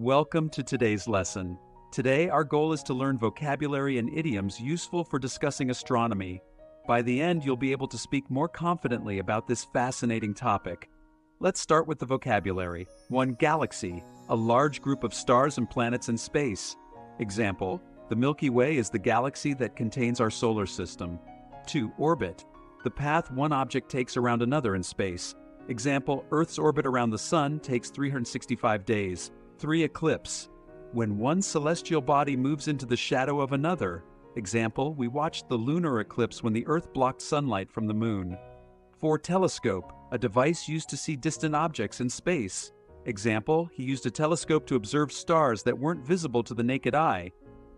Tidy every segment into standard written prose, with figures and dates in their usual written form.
Welcome to today's lesson. Today, our goal is to learn vocabulary and idioms useful for discussing astronomy. By the end, you'll be able to speak more confidently about this fascinating topic. Let's start with the vocabulary. 1. Galaxy, a large group of stars and planets in space. Example, the Milky Way is the galaxy that contains our solar system. 2. Orbit, the path one object takes around another in space. Example, Earth's orbit around the Sun takes 365 days. 3. Eclipse, when one celestial body moves into the shadow of another. Example, we watched the lunar eclipse when the Earth blocked sunlight from the moon. 4. Telescope, a device used to see distant objects in space. Example, he used a telescope to observe stars that weren't visible to the naked eye.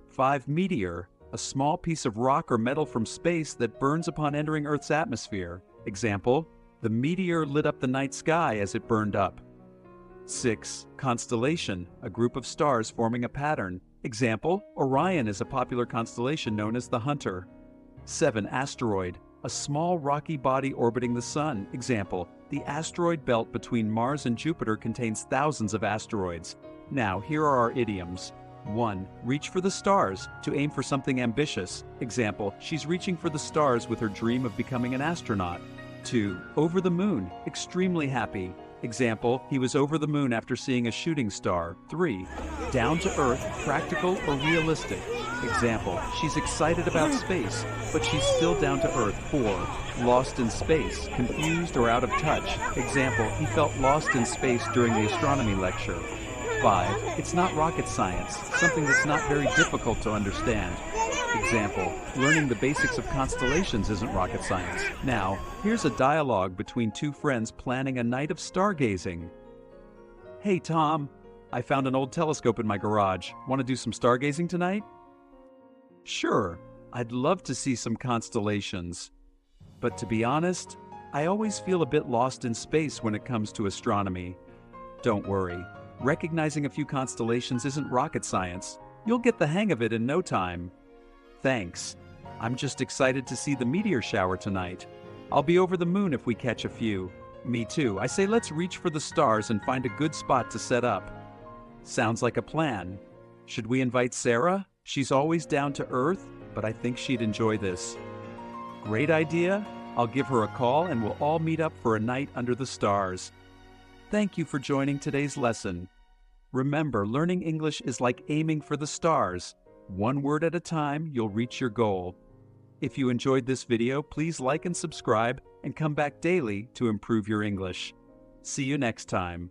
5. Meteor, a small piece of rock or metal from space that burns upon entering Earth's atmosphere. Example, the meteor lit up the night sky as it burned up. 6. Constellation, a group of stars forming a pattern. Example, Orion is a popular constellation known as the Hunter. 7. Asteroid, a small rocky body orbiting the Sun. Example, the asteroid belt between Mars and Jupiter contains thousands of asteroids. Now, here are our idioms. 1. Reach for the stars, to aim for something ambitious. Example, she's reaching for the stars with her dream of becoming an astronaut. 2. Over the moon, extremely happy. Example, he was over the moon after seeing a shooting star. 3. Down to earth, practical or realistic. Example, she's excited about space, but she's still down to earth. 4. Lost in space, confused or out of touch. Example, he felt lost in space during the astronomy lecture. 5. It's not rocket science, something that's not very difficult to understand. Example, learning the basics of constellations isn't rocket science. Now, here's a dialogue between two friends planning a night of stargazing. Hey Tom, I found an old telescope in my garage. Want to do some stargazing tonight? Sure, I'd love to see some constellations. But to be honest, I always feel a bit lost in space when it comes to astronomy. Don't worry, recognizing a few constellations isn't rocket science. You'll get the hang of it in no time. Thanks. I'm just excited to see the meteor shower tonight. I'll be over the moon if we catch a few. Me too. I say let's reach for the stars and find a good spot to set up. Sounds like a plan. Should we invite Sarah? She's always down to earth, but I think she'd enjoy this. Great idea. I'll give her a call and we'll all meet up for a night under the stars. Thank you for joining today's lesson. Remember, learning English is like aiming for the stars. One word at a time, you'll reach your goal. If you enjoyed this video, please like and subscribe and come back daily to improve your English. See you next time.